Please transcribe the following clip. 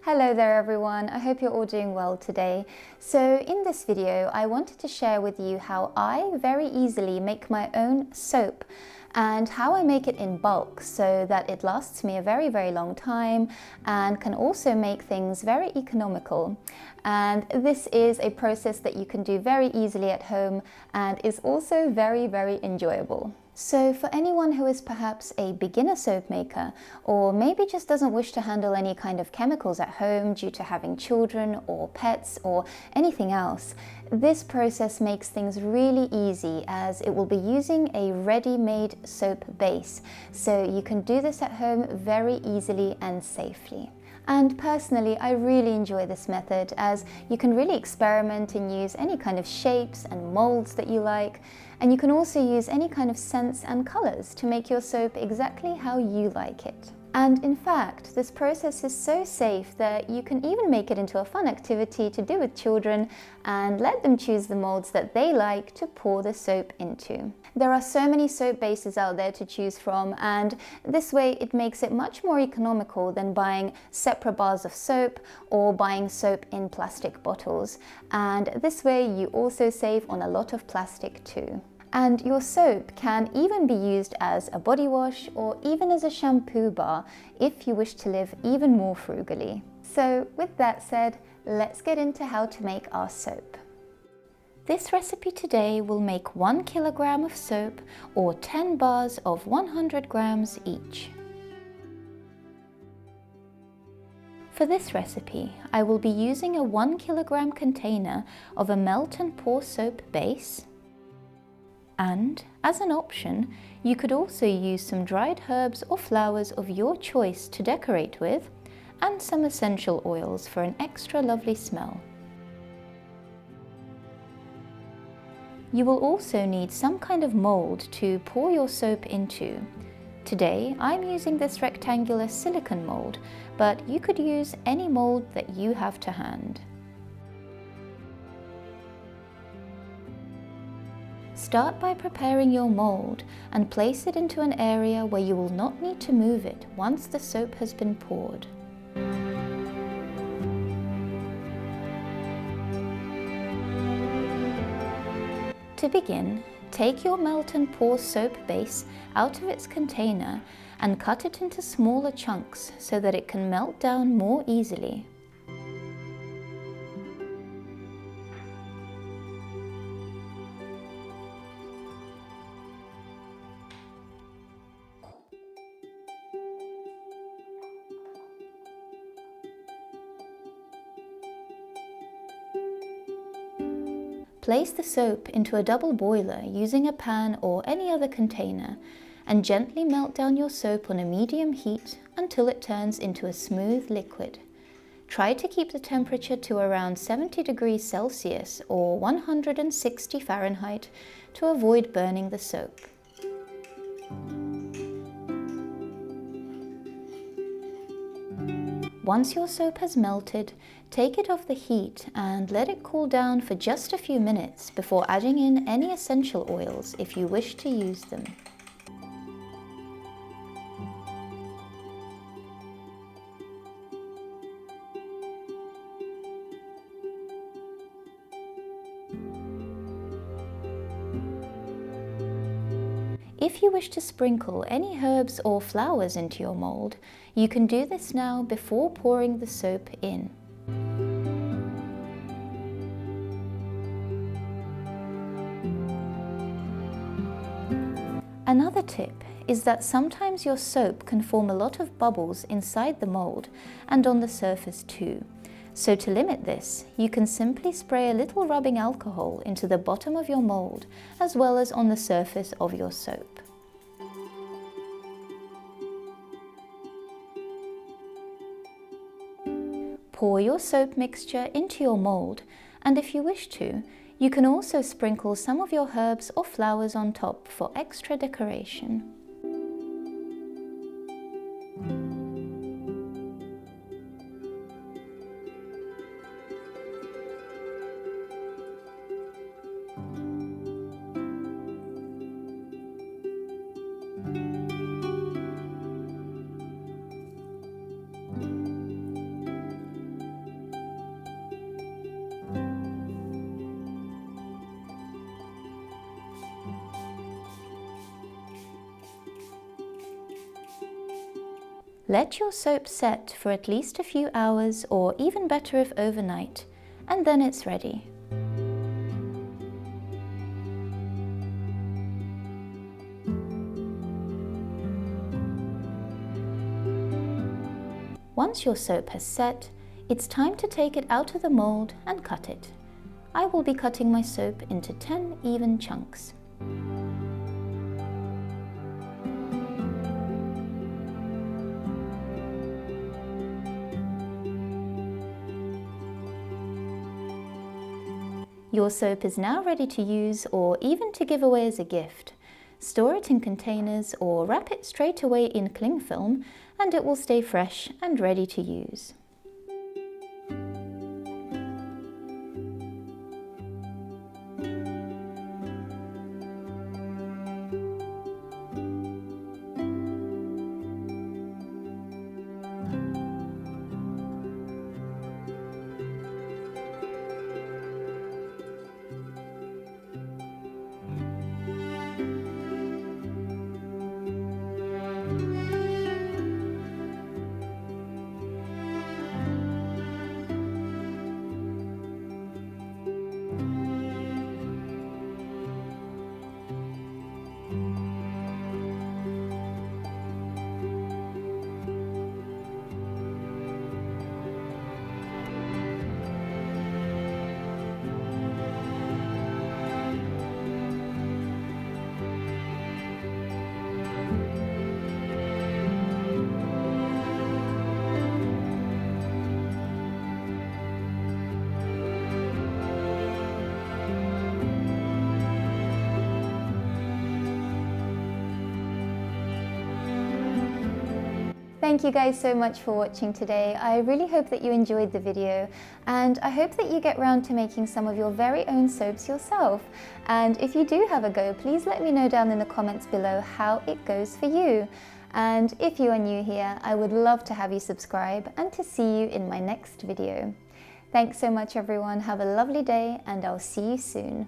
Hello there everyone, I hope you're all doing well today. So in this video I wanted to share with you how I very easily make my own soap and how I make it in bulk so that it lasts me a very long time and can also make things very economical. And this is a process that you can do very easily at home and is also very enjoyable. So for anyone who is perhaps a beginner soap maker, or maybe just doesn't wish to handle any kind of chemicals at home due to having children or pets or anything else, this process makes things really easy as it will be using a ready-made soap base. So you can do this at home very easily and safely. And personally, I really enjoy this method as you can really experiment and use any kind of shapes and molds that you like. And you can also use any kind of scents and colors to make your soap exactly how you like it. And in fact, this process is so safe that you can even make it into a fun activity to do with children and let them choose the molds that they like to pour the soap into. There are so many soap bases out there to choose from, and this way it makes it much more economical than buying separate bars of soap or buying soap in plastic bottles. And this way you also save on a lot of plastic too. And your soap can even be used as a body wash or even as a shampoo bar if you wish to live even more frugally. So with that said, let's get into how to make our soap. This recipe today will make 1 kilogram of soap or 10 bars of 100 grams each. For this recipe, I will be using a 1 kilogram container of a melt and pour soap base. And, as an option, you could also use some dried herbs or flowers of your choice to decorate with, and some essential oils for an extra lovely smell. You will also need some kind of mold to pour your soap into. Today, I'm using this rectangular silicone mold, but you could use any mold that you have to hand. Start by preparing your mold and place it into an area where you will not need to move it once the soap has been poured. To begin, take your melt and pour soap base out of its container and cut it into smaller chunks so that it can melt down more easily. Place the soap into a double boiler using a pan or any other container and gently melt down your soap on a medium heat until it turns into a smooth liquid. Try to keep the temperature to around 70 degrees Celsius or 160 Fahrenheit to avoid burning the soap. Once your soap has melted, take it off the heat and let it cool down for just a few minutes before adding in any essential oils if you wish to use them. If you wish to sprinkle any herbs or flowers into your mold, you can do this now before pouring the soap in. Another tip is that sometimes your soap can form a lot of bubbles inside the mold and on the surface too. So to limit this, you can simply spray a little rubbing alcohol into the bottom of your mold as well as on the surface of your soap. Pour your soap mixture into your mold, and if you wish to, you can also sprinkle some of your herbs or flowers on top for extra decoration. Let your soap set for at least a few hours, or even better if overnight, and then it's ready. Once your soap has set, it's time to take it out of the mold and cut it. I will be cutting my soap into 10 even chunks. Your soap is now ready to use or even to give away as a gift. Store it in containers or wrap it straight away in cling film and it will stay fresh and ready to use. Thank you guys so much for watching today. I really hope that you enjoyed the video, and I hope that you get round to making some of your very own soaps yourself. And if you do have a go, please let me know down in the comments below how it goes for you. And if you are new here, I would love to have you subscribe and to see you in my next video. Thanks so much everyone, have a lovely day, and I'll see you soon.